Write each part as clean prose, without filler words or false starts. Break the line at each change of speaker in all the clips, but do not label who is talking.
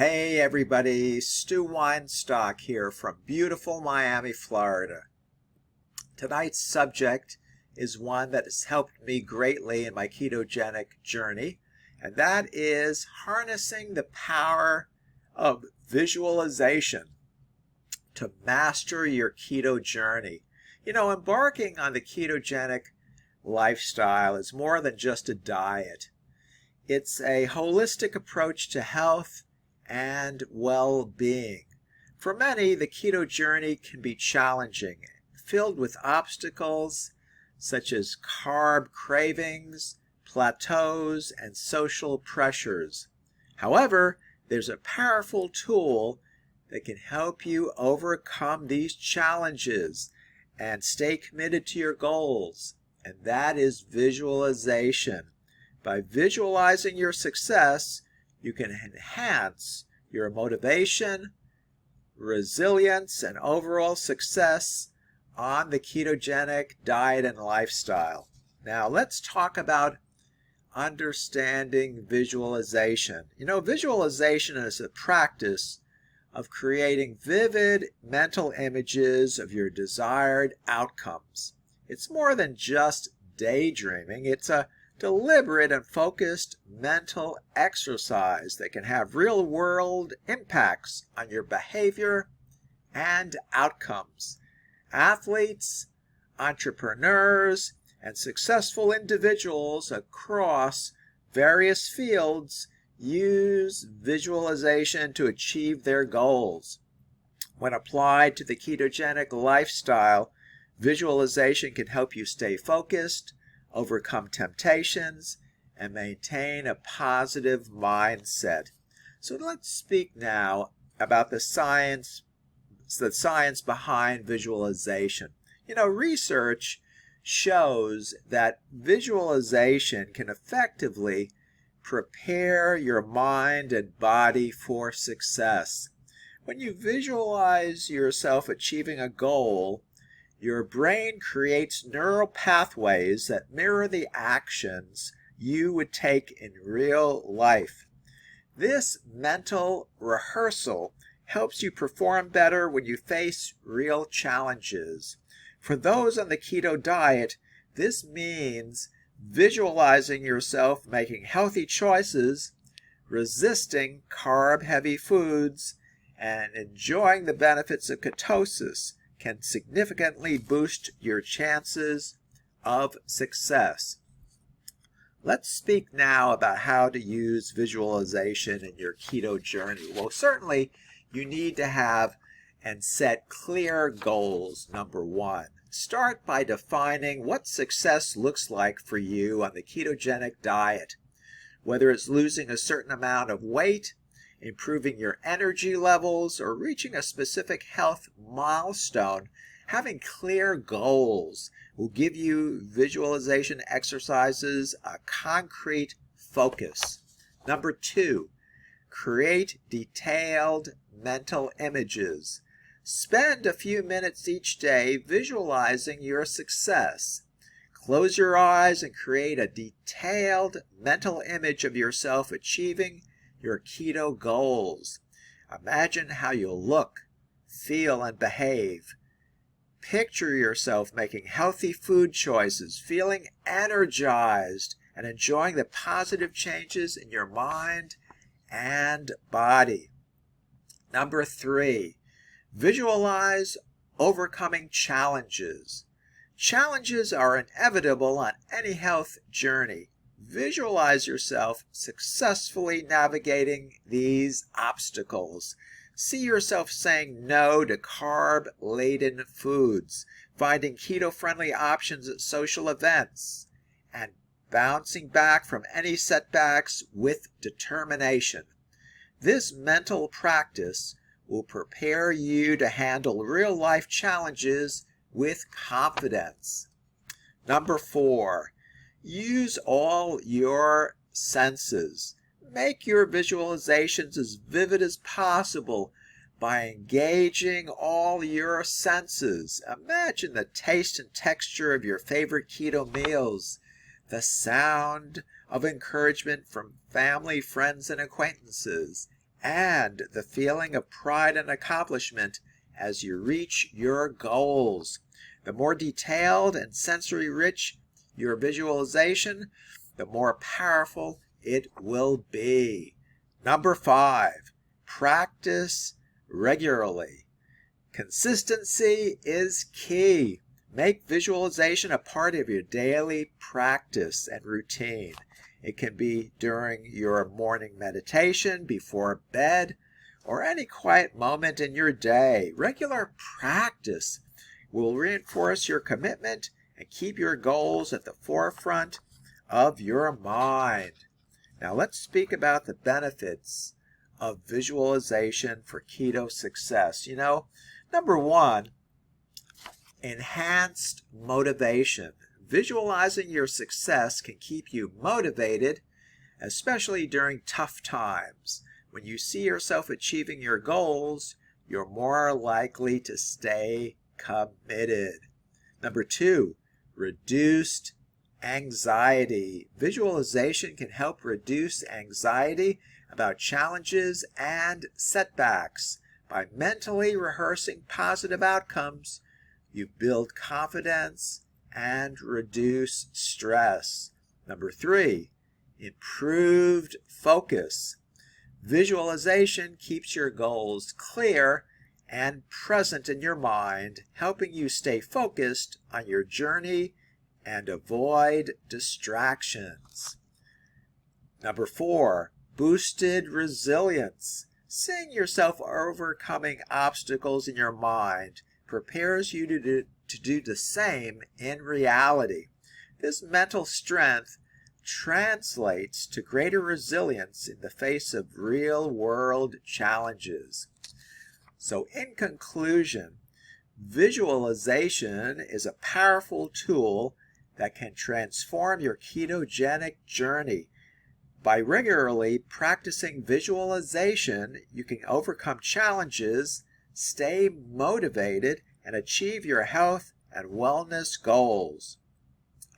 Hey everybody, Stu Weinstock here from beautiful Miami, Florida. Tonight's subject is one that has helped me greatly in my ketogenic journey, and that is harnessing the power of visualization to master your keto journey. You know, embarking on the ketogenic lifestyle is more than just a diet. It's a holistic approach to health and well-being. For many, the keto journey can be challenging, filled with obstacles such as carb cravings, plateaus, and social pressures. However, there's a powerful tool that can help you overcome these challenges and stay committed to your goals, and that is visualization. By visualizing your success, you can enhance your motivation, resilience, and overall success on the ketogenic diet and lifestyle. Now, let's talk about understanding visualization. You know, visualization is a practice of creating vivid mental images of your desired outcomes. It's more than just daydreaming. It's a deliberate and focused mental exercise that can have real-world impacts on your behavior and outcomes. Athletes, entrepreneurs, and successful individuals across various fields use visualization to achieve their goals. When applied to the ketogenic lifestyle, visualization can help you stay focused, overcome temptations, and maintain a positive mindset. So let's speak now about the science behind visualization. You know, research shows that visualization can effectively prepare your mind and body for success. When you visualize yourself achieving a goal, your brain creates neural pathways that mirror the actions you would take in real life. This mental rehearsal helps you perform better when you face real challenges. For those on the keto diet, this means visualizing yourself making healthy choices, resisting carb-heavy foods, and enjoying the benefits of ketosis can significantly boost your chances of success. Let's speak now about how to use visualization in your keto journey. Well, certainly you need to have and set clear goals. Number one, start by defining what success looks like for you on the ketogenic diet. Whether it's losing a certain amount of weight, improving your energy levels, or reaching a specific health milestone, having clear goals will give you visualization exercises a concrete focus. Number two, create detailed mental images. Spend a few minutes each day visualizing your success. Close your eyes and create a detailed mental image of yourself achieving your keto goals. Imagine how you'll look, feel, and behave. Picture yourself making healthy food choices, feeling energized, and enjoying the positive changes in your mind and body. Number three, visualize overcoming challenges. Challenges are inevitable on any health journey. Visualize yourself successfully navigating these obstacles. See yourself saying no to carb-laden foods, finding keto-friendly options at social events, and bouncing back from any setbacks with determination. This mental practice will prepare you to handle real-life challenges with confidence. Number four, use all your senses. Make your visualizations as vivid as possible by engaging all your senses. Imagine the taste and texture of your favorite keto meals, the sound of encouragement from family, friends, and acquaintances, and the feeling of pride and accomplishment as you reach your goals. The more detailed and sensory rich your visualization, the more powerful it will be. Number 5, practice regularly. Consistency is key. Make visualization a part of your daily practice and routine. It can be during your morning meditation, before bed, or any quiet moment in your day. Regular practice will reinforce your commitment and keep your goals at the forefront of your mind. Now let's speak about the benefits of visualization for keto success. Number 1, enhanced motivation. Visualizing your success can keep you motivated, especially during tough times. When you see yourself achieving your goals, you're more likely to stay committed. Number 2, reduced anxiety. Visualization can help reduce anxiety about challenges and setbacks. By mentally rehearsing positive outcomes, you build confidence and reduce stress. Number 3, improved focus. Visualization keeps your goals clear and present in your mind, helping you stay focused on your journey and avoid distractions. Number 4, boosted resilience. Seeing yourself overcoming obstacles in your mind prepares you to do the same in reality. This mental strength translates to greater resilience in the face of real-world challenges. So in conclusion, visualization is a powerful tool that can transform your ketogenic journey. By regularly practicing visualization, you can overcome challenges, stay motivated, and achieve your health and wellness goals.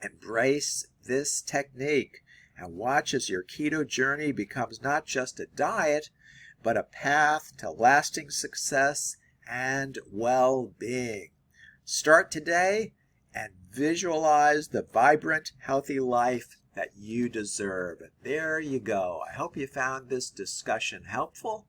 Embrace this technique and watch as your keto journey becomes not just a diet, but a path to lasting success and well-being. Start today and visualize the vibrant, healthy life that you deserve. And there you go. I hope you found this discussion helpful.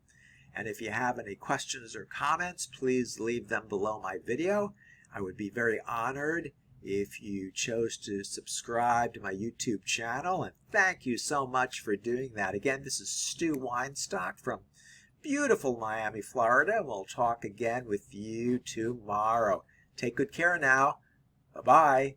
And if you have any questions or comments, please leave them below my video. I would be very honored if you chose to subscribe to my YouTube channel. And thank you so much for doing that. Again, this is Stu Weinstock from beautiful Miami, Florida. We'll talk again with you tomorrow. Take good care now. Bye-bye.